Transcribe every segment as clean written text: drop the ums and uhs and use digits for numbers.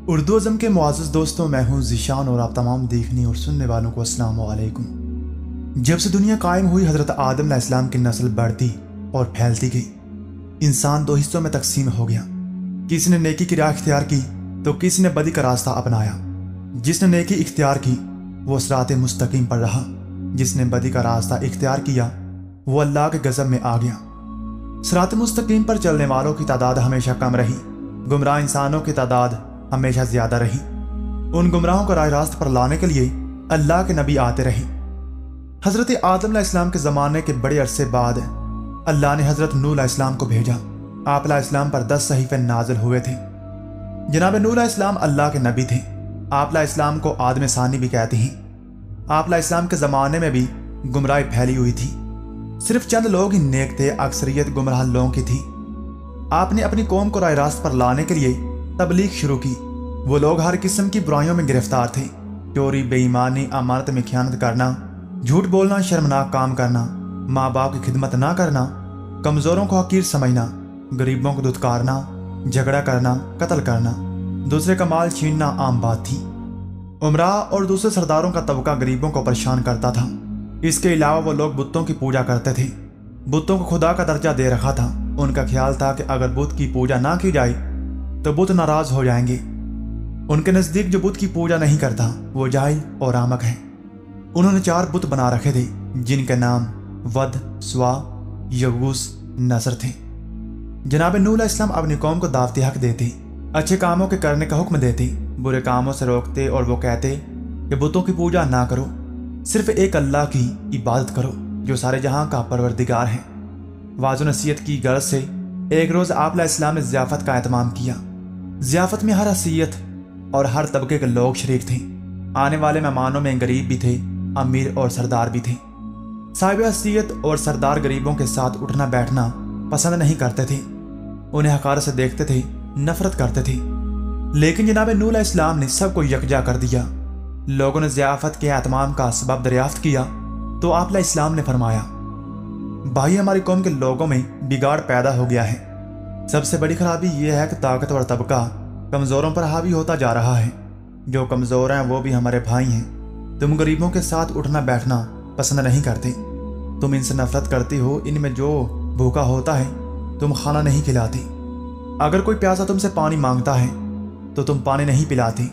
اردو ازم کے معزز دوستوں، میں ہوں ذیشان اور آپ تمام دیکھنے اور سننے والوں کو السلام علیکم۔ جب سے دنیا قائم ہوئی، حضرت آدم علیہ السلام کی نسل بڑھتی اور پھیلتی گئی۔ انسان دو حصوں میں تقسیم ہو گیا، کسی نے نیکی کی راہ اختیار کی تو کسی نے بدی کا راستہ اپنایا۔ جس نے نیکی اختیار کی وہ صراط مستقیم پر رہا، جس نے بدی کا راستہ اختیار کیا وہ اللہ کے غضب میں آ گیا۔ صراط مستقیم پر چلنے والوں کی تعداد ہمیشہ کم رہی، گمراہ انسانوں کی تعداد ہمیشہ زیادہ رہی۔ ان گمراہوں کو راہ راست پر لانے کے لیے اللہ کے نبی آتے رہے۔ حضرت آدم علیہ السلام کے زمانے کے بڑے عرصے بعد اللہ نے حضرت نوح علیہ السلام کو بھیجا۔ آپ علیہ السلام پر 10 صحیفے نازل ہوئے تھے۔ جناب نوح علیہ السلام اللہ کے نبی تھے۔ آپ علیہ السلام کو آدم ثانی بھی کہتے ہیں۔ آپ علیہ السلام کے زمانے میں بھی گمراہی پھیلی ہوئی تھی، صرف چند لوگ ہی نیک تھے، اکثریت گمراہ لوگوں کی تھی۔ آپ نے اپنی قوم کو راہ راست پر لانے کے لیے تبلیغ شروع کی۔ وہ لوگ ہر قسم کی برائیوں میں گرفتار تھے، چوری، بے ایمانی، امانت میں خیانت کرنا، جھوٹ بولنا، شرمناک کام کرنا، ماں باپ کی خدمت نہ کرنا، کمزوروں کو حقیر سمجھنا، غریبوں کو دھتکارنا، جھگڑا کرنا، قتل کرنا، دوسرے کا مال چھیننا عام بات تھی۔ امراء اور دوسرے سرداروں کا طبقہ غریبوں کو پریشان کرتا تھا۔ اس کے علاوہ وہ لوگ بتوں کی پوجا کرتے تھے، بتوں کو خدا کا درجہ دے رکھا تھا۔ ان کا خیال تھا کہ اگر بت کی پوجا نہ کی جائے تو بت ناراض ہو جائیں گے۔ ان کے نزدیک جو بت کی پوجا نہیں کرتا وہ جاہل اور احمق ہے۔ انہوں نے 4 بت بنا رکھے تھے جن کے نام ود، سوا، یغوث، نصر تھے۔ جناب نوح علیہ السلام اپنی قوم کو دعوت حق دیتے، اچھے کاموں کے کرنے کا حکم دیتے، برے کاموں سے روکتے، اور وہ کہتے کہ بتوں کی پوجا نہ کرو، صرف ایک اللہ کی عبادت کرو جو سارے جہاں کا پروردگار ہے۔ واضح نصیحت کی غرض سے ایک روز آپ علیہ السلام نے ضیافت کا اہتمام کیا۔ ضیافت میں ہر حیثیت اور ہر طبقے کے لوگ شریک تھے۔ آنے والے مہمانوں میں غریب بھی تھے، امیر اور سردار بھی تھے۔ صاحب حیثیت اور سردار غریبوں کے ساتھ اٹھنا بیٹھنا پسند نہیں کرتے تھے، انہیں حقارت سے دیکھتے تھے، نفرت کرتے تھے۔ لیکن جناب نوح علیہ السلام نے سب کو یکجا کر دیا۔ لوگوں نے ضیافت کے اہتمام کا سبب دریافت کیا تو آپ علیہ السلام نے فرمایا، بھائی، ہماری قوم کے لوگوں میں بگاڑ پیدا ہو گیا ہے۔ سب سے بڑی خرابی یہ ہے کہ طاقتور طبقہ کمزوروں پر حاوی ہوتا جا رہا ہے۔ جو کمزور ہیں وہ بھی ہمارے بھائی ہیں۔ تم غریبوں کے ساتھ اٹھنا بیٹھنا پسند نہیں کرتے، تم ان سے نفرت کرتے ہو۔ ان میں جو بھوکا ہوتا ہے تم کھانا نہیں کھلاتے، اگر کوئی پیاسا تم سے پانی مانگتا ہے تو تم پانی نہیں پلاتے،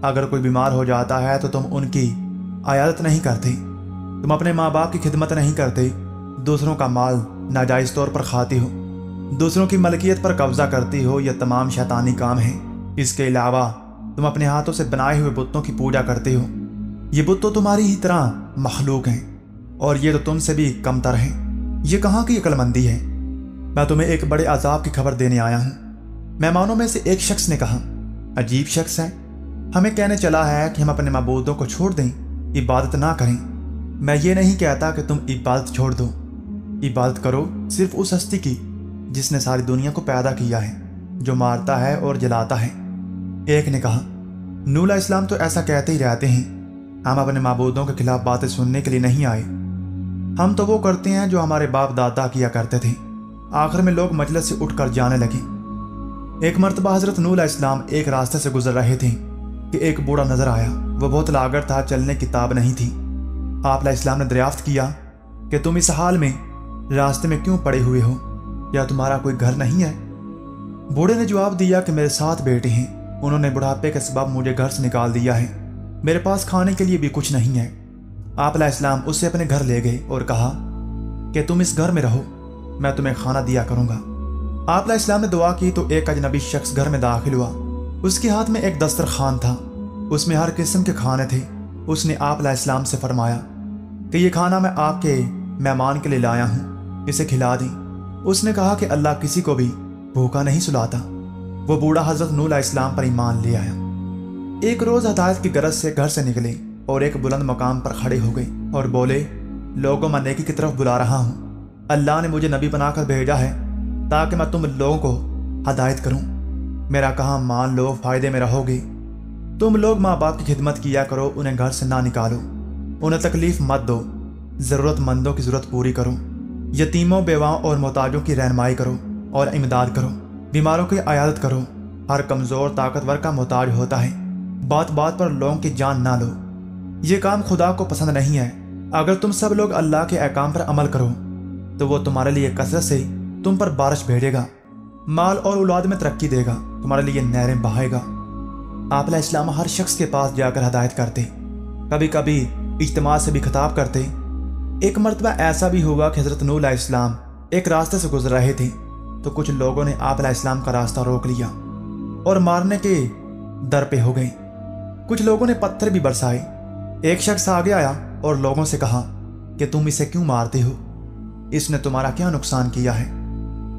اگر کوئی بیمار ہو جاتا ہے تو تم ان کی عیادت نہیں کرتے، تم اپنے ماں باپ کی خدمت نہیں کرتے، دوسروں کا مال ناجائز طور پر کھاتے ہو، دوسروں کی ملکیت پر قبضہ کرتے ہو۔ یہ تمام شیطانی کام ہیں۔ اس کے علاوہ تم اپنے ہاتھوں سے بنائے ہوئے بتوں کی پوجا کرتے ہو۔ یہ بت تو تمہاری ہی طرح مخلوق ہیں اور یہ تو تم سے بھی کمتر ہیں۔ یہ کہاں کی عقل مندی ہے؟ میں تمہیں ایک بڑے عذاب کی خبر دینے آیا ہوں۔ مہمانوں میں سے ایک شخص نے کہا، عجیب شخص ہے، ہمیں کہنے چلا ہے کہ ہم اپنے معبودوں کو چھوڑ دیں، عبادت نہ کریں۔ میں یہ نہیں کہتا کہ تم عبادت چھوڑ دو، عبادت کرو صرف اس ہستی کی جس نے ساری دنیا کو پیدا کیا ہے، جو مارتا ہے اور جلاتا ہے۔ ایک نے کہا، نوح علیہ السلام تو ایسا کہتے ہی رہتے ہیں، ہم اپنے معبودوں کے خلاف باتیں سننے کے لیے نہیں آئے، ہم تو وہ کرتے ہیں جو ہمارے باپ دادا کیا کرتے تھے۔ آخر میں لوگ مجلس سے اٹھ کر جانے لگے۔ ایک مرتبہ حضرت نوح علیہ السلام ایک راستے سے گزر رہے تھے کہ ایک بوڑھا نظر آیا۔ وہ بہت لاغر تھا، چلنے کی تاب نہیں تھی۔ آپ علیہ السلام نے دریافت کیا کہ تم اس حال میں راستے میں کیوں پڑے ہوئے ہو؟ یا تمہارا کوئی گھر نہیں ہے؟ بوڑھے نے جواب دیا کہ میرے 7 بیٹے ہیں، انہوں نے بڑھاپے کے سبب مجھے گھر سے نکال دیا ہے، میرے پاس کھانے کے لیے بھی کچھ نہیں ہے۔ آپ علیہ السلام اسے اپنے گھر لے گئے اور کہا کہ تم اس گھر میں رہو، میں تمہیں کھانا دیا کروں گا۔ آپ علیہ السلام نے دعا کی تو ایک اجنبی شخص گھر میں داخل ہوا۔ اس کے ہاتھ میں ایک دسترخوان تھا، اس میں ہر قسم کے کھانے تھے۔ اس نے آپ علیہ السلام سے فرمایا کہ یہ کھانا میں آپ کے مہمان کے لیے لایا ہوں، اسے کھلا دیں۔ اس نے کہا کہ اللہ کسی کو بھی بھوکا نہیں سلاتا۔ وہ بوڑھا حضرت نوح علیہ السلام پر ایمان لے آیا۔ ایک روز ہدایت کی غرض سے گھر سے نکلے اور ایک بلند مقام پر کھڑے ہو گئے اور بولے، لوگوں میں نیکی کی طرف بلا رہا ہوں۔ اللہ نے مجھے نبی بنا کر بھیجا ہے تاکہ میں تم لوگوں کو ہدایت کروں۔ میرا کہاں مان لو، فائدے میں رہو گے۔ تم لوگ ماں باپ کی خدمت کیا کرو، انہیں گھر سے نہ نکالو، انہیں تکلیف مت دو، ضرورت مندوں کی ضرورت پوری کرو، یتیموں، بیواؤں اور محتاجوں کی رہنمائی کرو اور امداد کرو، بیماروں کی عیادت کرو، ہر کمزور طاقتور کا محتاج ہوتا ہے۔ بات بات پر لوگوں کی جان نہ لو، یہ کام خدا کو پسند نہیں ہے۔ اگر تم سب لوگ اللہ کے احکام پر عمل کرو تو وہ تمہارے لیے کثرت سے تم پر بارش بھیجے گا، مال اور اولاد میں ترقی دے گا، تمہارے لیے نہریں بہائے گا۔ آپ علیہ السلام ہر شخص کے پاس جا کر ہدایت کرتے، کبھی کبھی اجتماع سے بھی خطاب کرتے۔ ایک مرتبہ ایسا بھی ہوا کہ حضرت نوح علیہ السلام ایک راستے سے گزر رہے تھے تو کچھ لوگوں نے آپ علیہ السلام کا راستہ روک لیا اور مارنے کے در پہ ہو گئے۔ کچھ لوگوں نے پتھر بھی برسائے۔ ایک شخص آگے آیا اور لوگوں سے کہا کہ تم اسے کیوں مارتے ہو؟ اس نے تمہارا کیا نقصان کیا ہے؟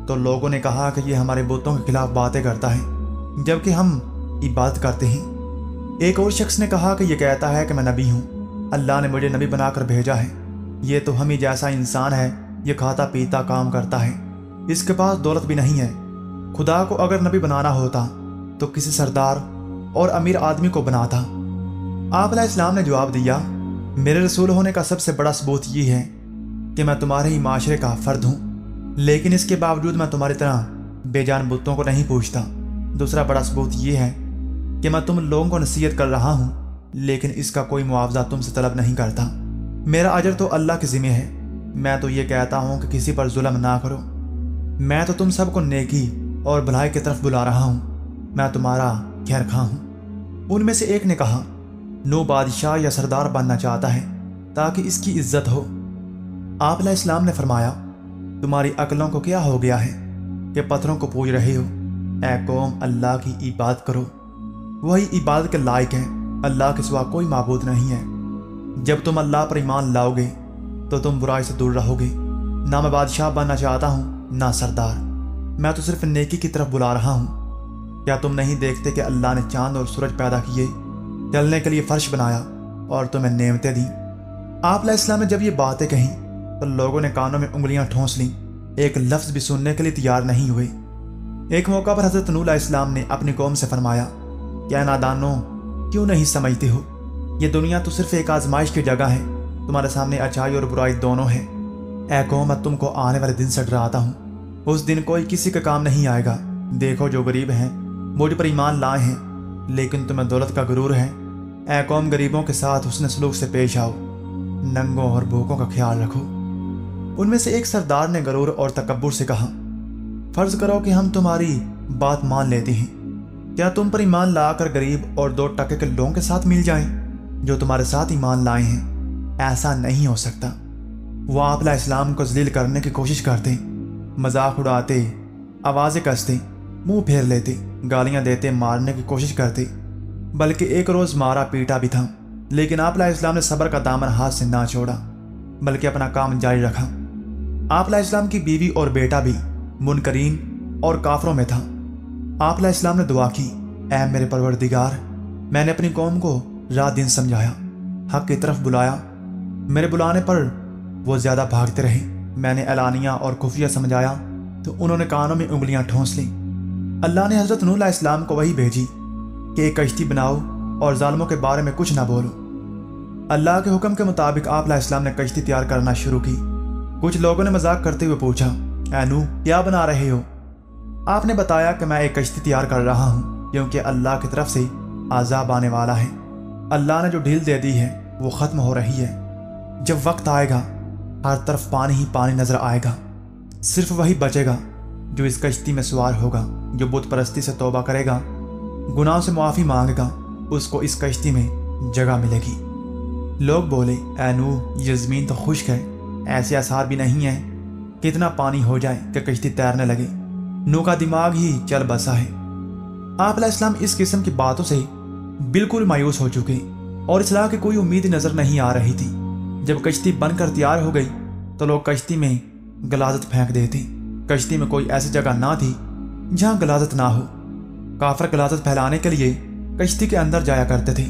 تو لوگوں نے کہا کہ یہ ہمارے بتوں کے خلاف باتیں کرتا ہے جبکہ ہم عبادت کرتے ہیں۔ ایک اور شخص نے کہا کہ یہ کہتا ہے کہ میں نبی ہوں، اللہ نے مجھے نبی بنا کر بھیجا ہے۔ یہ تو ہم ہی جیسا انسان ہے، یہ کھاتا پیتا کام کرتا ہے، اس کے پاس دولت بھی نہیں ہے۔ خدا کو اگر نبی بنانا ہوتا تو کسی سردار اور امیر آدمی کو بناتا۔ آپ علیہ السلام نے جواب دیا، میرے رسول ہونے کا سب سے بڑا ثبوت یہ ہے کہ میں تمہارے ہی معاشرے کا فرد ہوں، لیکن اس کے باوجود میں تمہاری طرح بے جان بتوں کو نہیں پوچھتا۔ دوسرا بڑا ثبوت یہ ہے کہ میں تم لوگوں کو نصیحت کر رہا ہوں، لیکن اس کا کوئی معاوضہ تم سے طلب نہیں کرتا۔ میرا اجر تو اللہ کے ذمہ ہے۔ میں تو یہ کہتا ہوں کہ کسی پر ظلم نہ کرو۔ میں تو تم سب کو نیکی اور بھلائی کی طرف بلا رہا ہوں، میں تمہارا خیر خواہ ہوں۔ ان میں سے ایک نے کہا، نوح بادشاہ یا سردار بننا چاہتا ہے تاکہ اس کی عزت ہو۔ آپ علیہ السلام نے فرمایا، تمہاری عقلوں کو کیا ہو گیا ہے کہ پتھروں کو پوج رہے ہو؟ اے قوم، اللہ کی عبادت کرو، وہی عبادت کے لائق ہے، اللہ کے سوا کوئی معبود نہیں ہے۔ جب تم اللہ پر ایمان لاؤ گے تو تم برائی سے دور رہو گے۔ نہ میں بادشاہ بننا چاہتا ہوں نہ سردار، میں تو صرف نیکی کی طرف بلا رہا ہوں۔ کیا تم نہیں دیکھتے کہ اللہ نے چاند اور سورج پیدا کیے، چلنے کے لیے فرش بنایا اور تمہیں نعمتیں دیں؟ آپ علیہ السلام نے جب یہ باتیں کہیں تو لوگوں نے کانوں میں انگلیاں ٹھونس لیں، ایک لفظ بھی سننے کے لیے تیار نہیں ہوئے۔ ایک موقع پر حضرت نوح علیہ السلام نے اپنی قوم سے فرمایا، کیا نادانوں، کیوں نہیں سمجھتے ہو؟ یہ دنیا تو صرف ایک آزمائش کی جگہ ہے، تمہارے سامنے اچھائی اور برائی دونوں ہیں۔ اے قوم، میں تم کو آنے والے دن سے ڈراتا ہوں، اس دن کوئی کسی کا کام نہیں آئے گا۔ دیکھو، جو غریب ہیں مجھ پر ایمان لائے ہیں، لیکن تمہیں دولت کا غرور ہے۔ اے قوم، غریبوں کے ساتھ حسن سلوک سے پیش آؤ، ننگوں اور بھوکوں کا خیال رکھو۔ ان میں سے ایک سردار نے غرور اور تکبر سے کہا، فرض کرو کہ ہم تمہاری بات مان لیتے ہیں، کیا تم پر ایمان لا کر غریب اور 2 ٹکے کے لوگوں کے ساتھ مل جائیں جو تمہارے ساتھ ایمان لائے ہیں؟ ایسا نہیں ہو سکتا۔ وہ آپ علیہ السلام کو ذلیل کرنے کی کوشش کرتے، مذاق اڑاتے، آوازیں کستے، منہ پھیر لیتے، گالیاں دیتے، مارنے کی کوشش کرتے، بلکہ ایک روز مارا پیٹا بھی تھا، لیکن آپ علیہ السلام نے صبر کا دامن ہاتھ سے نہ چھوڑا بلکہ اپنا کام جاری رکھا۔ آپ علیہ السلام کی بیوی اور بیٹا بھی منکرین اور کافروں میں تھا۔ آپ علیہ السلام نے دعا کی، اے میرے پروردگار، میں نے اپنی قوم کو راہ دین سمجھایا، حق کی طرف بلایا، میرے بلانے پر وہ زیادہ بھاگتے رہے۔ میں نے اعلانیہ اور خفیہ سمجھایا تو انہوں نے کانوں میں انگلیاں ٹھونس لیں۔ اللہ نے حضرت نوح علیہ السلام کو وحی بھیجی کہ ایک کشتی بناؤ اور ظالموں کے بارے میں کچھ نہ بولو۔ اللہ کے حکم کے مطابق آپ علیہ السلام نے کشتی تیار کرنا شروع کی۔ کچھ لوگوں نے مذاق کرتے ہوئے پوچھا، اے نوح، کیا بنا رہے ہو؟ آپ نے بتایا کہ میں ایک کشتی تیار کر رہا ہوں کیونکہ اللہ کی طرف سے عذاب آنے والا ہے۔ اللہ نے جو ڈھیل دے دی ہے وہ ختم ہو رہی ہے۔ جب وقت آئے گا ہر طرف پانی ہی پانی نظر آئے گا، صرف وہی بچے گا جو اس کشتی میں سوار ہوگا۔ جو بت پرستی سے توبہ کرے گا، گناہوں سے معافی مانگے گا، اس کو اس کشتی میں جگہ ملے گی۔ لوگ بولے، اے نوح، یہ زمین تو خشک ہے، ایسے آثار بھی نہیں ہیں کہ اتنا پانی ہو جائے کہ کشتی تیرنے لگے۔ نوح کا دماغ ہی چل بسا ہے۔ آپ علیہ السلام اس قسم کی باتوں سے بالکل مایوس ہو چکے اور اصلاح کی کوئی امید نظر نہیں آ رہی تھی۔ جب کشتی بن کر تیار ہو گئی تو لوگ کشتی میں غلاظت پھینک دیتے۔ کشتی میں کوئی ایسی جگہ نہ تھی جہاں غلاظت نہ ہو۔ کافر غلاظت پھیلانے کے لیے کشتی کے اندر جایا کرتے تھے،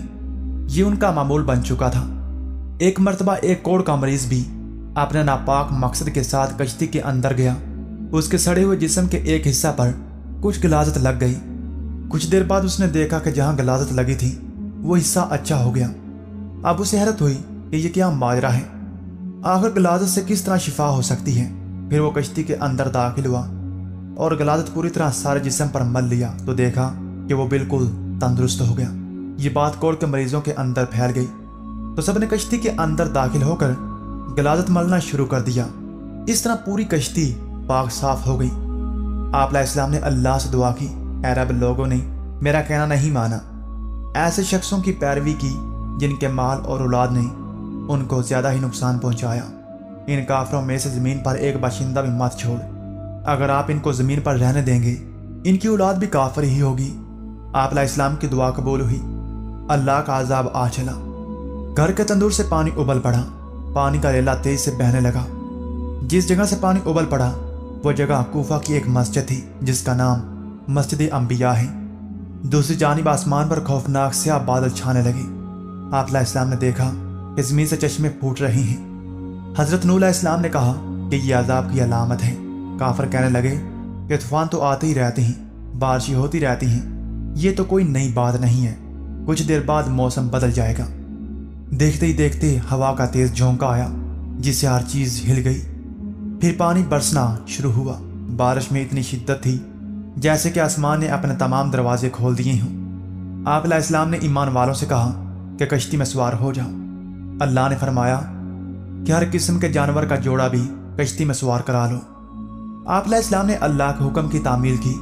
یہ ان کا معمول بن چکا تھا۔ ایک مرتبہ ایک کوڑ کا مریض بھی اپنے ناپاک مقصد کے ساتھ کشتی کے اندر گیا۔ اس کے سڑے ہوئے جسم کے ایک حصہ پر کچھ غلاظت لگ گئی۔ کچھ دیر بعد اس نے دیکھا کہ جہاں غلاظت لگی تھی وہ حصہ اچھا ہو گیا۔ اب اسے حیرت ہوئی کہ یہ کیا ماجرا ہے، آخر غلاظت سے کس طرح شفا ہو سکتی ہے۔ پھر وہ کشتی کے اندر داخل ہوا اور غلاظت پوری طرح سارے جسم پر مل لیا تو دیکھا کہ وہ بالکل تندرست ہو گیا۔ یہ بات کوڑ کے مریضوں کے اندر پھیل گئی تو سب نے کشتی کے اندر داخل ہو کر غلاظت ملنا شروع کر دیا۔ اس طرح پوری کشتی پاک صاف ہو گئی۔ آپ علیہ السلام نے اللہ سے دعا کی، اے رب، لوگوں نے میرا کہنا نہیں مانا، ایسے شخصوں کی پیروی کی جن کے مال اور اولاد نے ان کو زیادہ ہی نقصان پہنچایا۔ ان کافروں میں سے زمین پر ایک باشندہ بھی مت چھوڑ، اگر آپ ان کو زمین پر رہنے دیں گے ان کی اولاد بھی کافر ہی ہوگی۔ آپ علیہ السلام کی دعا قبول ہوئی، اللہ کا عذاب آ چلا۔ گھر کے تندور سے پانی ابل پڑا، پانی کا ریلا تیز سے بہنے لگا۔ جس جگہ سے پانی ابل پڑا وہ جگہ کوفہ کی ایک مسجد تھی جس کا نام مسجد انبیاء ہے۔ دوسری جانب آسمان پر خوفناک سیاہ بادل چھانے لگے۔ آپ علیہ السلام نے دیکھا کہ زمین سے چشمے پھوٹ رہی ہیں۔ حضرت نوح علیہ السلام نے کہا کہ یہ عذاب کی علامت ہے۔ کافر کہنے لگے کہ طوفان تو آتے ہی رہتے ہیں، بارشیں ہوتی رہتی ہیں، یہ تو کوئی نئی بات نہیں ہے، کچھ دیر بعد موسم بدل جائے گا۔ دیکھتے ہی دیکھتے ہوا کا تیز جھونکا آیا جس سے ہر چیز ہل گئی۔ پھر پانی برسنا شروع ہوا۔ بارش میں اتنی شدت تھی جیسے کہ آسمان نے اپنے تمام دروازے کھول دیے ہوں۔ آپ علیہ السلام نے ایمان والوں سے کہا کہ کشتی میں سوار ہو جاؤ۔ اللہ نے فرمایا کہ ہر قسم کے جانور کا جوڑا بھی کشتی میں سوار کرا لو۔ آپ علیہ السلام نے اللہ کے حکم کی تعمیل کی،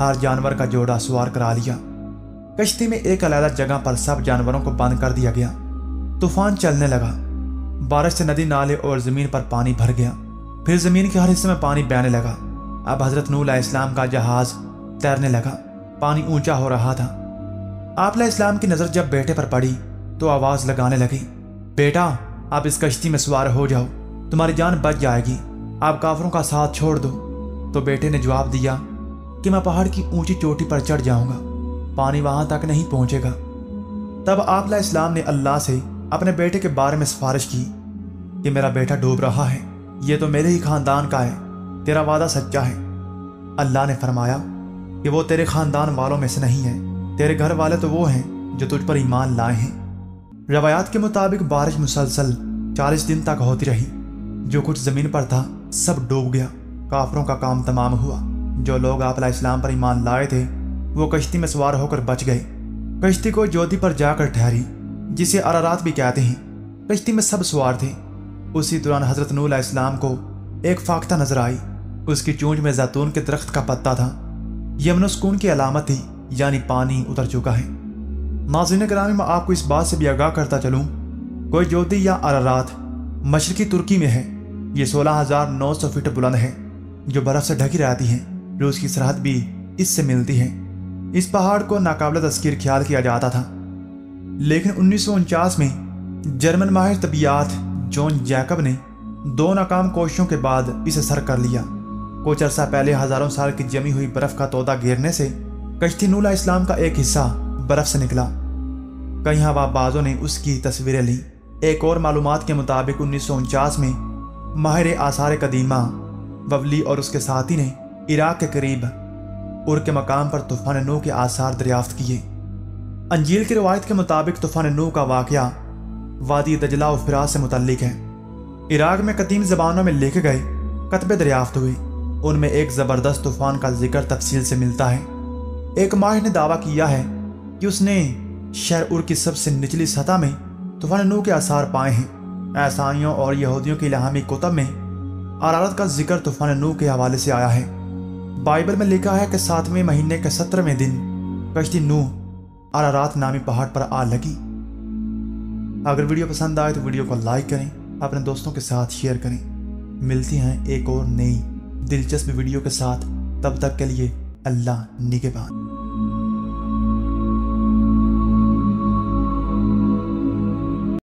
ہر جانور کا جوڑا سوار کرا لیا۔ کشتی میں ایک علیحدہ جگہ پر سب جانوروں کو بند کر دیا گیا۔ طوفان چلنے لگا، بارش سے ندی نالے اور زمین پر پانی بھر گیا۔ پھر زمین کے ہر حصے میں پانی بہنے لگا۔ اب حضرت نوح علیہ السلام کا جہاز تیرنے لگا، پانی اونچا ہو رہا تھا۔ آپ علیہ السلام کی نظر جب بیٹے پر پڑی تو آواز لگانے لگی، بیٹا آپ اس کشتی میں سوار ہو جاؤ، تمہاری جان بچ جائے گی، آپ کافروں کا ساتھ چھوڑ دو۔ تو بیٹے نے جواب دیا کہ میں پہاڑ کی اونچی چوٹی پر چڑھ جاؤں گا، پانی وہاں تک نہیں پہنچے گا۔ تب آپ علیہ السلام نے اللہ سے اپنے بیٹے کے بارے میں سفارش کی کہ میرا بیٹا ڈوب رہا ہے، یہ تو میرے ہی خاندان کا ہے، تیرا وعدہ سچا ہے۔ اللہ نے فرمایا کہ وہ تیرے خاندان والوں میں سے نہیں ہے، تیرے گھر والے تو وہ ہیں جو تجھ پر ایمان لائے ہیں۔ روایات کے مطابق بارش مسلسل 40 دن تک ہوتی رہی، جو کچھ زمین پر تھا سب ڈوب گیا۔ کافروں کا کام تمام ہوا۔ جو لوگ آپ علیہ السلام پر ایمان لائے تھے وہ کشتی میں سوار ہو کر بچ گئے۔ کشتی کو جودی پر جا کر ٹھہری جسے ارارات بھی کہتے ہیں۔ کشتی میں سب سوار تھے۔ اسی دوران حضرت نوح علیہ السلام کو ایک فاختہ نظر آئی، اس کی چونچ میں زیتون کے درخت کا پتا تھا۔ یہ امن و سکون کی علامت تھی، یعنی پانی اتر چکا ہے۔ ناظرین گرامی، میں آپ کو اس بات سے بھی آگاہ کرتا چلوں، کوئی جودی یا ارارات مشرقی ترکی میں ہے۔ یہ 16,900 فٹ بلند ہے جو برف سے ڈھکی رہتی ہے۔ روس کی سرحد بھی اس سے ملتی ہے۔ اس پہاڑ کو ناقابل تذکیر خیال کیا جاتا تھا، لیکن 1949 میں جرمن ماہر طبیعیات جون جیکب نے 2 ناکام کوششوں کے بعد اسے سر کر لیا۔ کچھ عرصہ پہلے ہزاروں سال کی جمی ہوئی برف کا تودہ گرنے سے کشتی نوح علیہ السلام کا ایک حصہ برف سے نکلا۔ کئی ہوا بازوں نے اس کی تصویریں لیں۔ ایک اور معلومات کے مطابق 1949 میں ماہر آثار قدیمہ وولی اور اس کے ساتھی نے عراق کے قریب ار کے مقام پر طوفان نوح کے آثار دریافت کیے۔ انجیل کی روایت کے مطابق طوفان نوح کا واقعہ وادی دجلہ و فرات سے متعلق ہے۔ عراق میں قدیم زبانوں میں لکھے گئے کتبے دریافت ہوئے، ان میں ایک زبردست طوفان کا ذکر تفصیل سے ملتا ہے۔ ایک ماہر نے دعویٰ کیا ہے کہ اس نے شہر ار کی سب سے نچلی سطح میں طوفان نوح کے آثار پائے ہیں۔ عیسائیوں اور یہودیوں کی الہامی کتب میں ارارات کا ذکر طوفان نوح کے حوالے سے آیا ہے۔ بائبل میں لکھا ہے کہ 7ویں مہینے کے 17ویں دن کشتی نوح ارارات نامی پہاڑ پر آ لگی۔ اگر ویڈیو پسند آئے تو ویڈیو کو لائک کریں، اپنے دوستوں کے ساتھ شیئر کریں۔ ملتی ہیں ایک اور نئی دلچسپ ویڈیو کے ساتھ، تب تک کے لیے اللہ نگہبان۔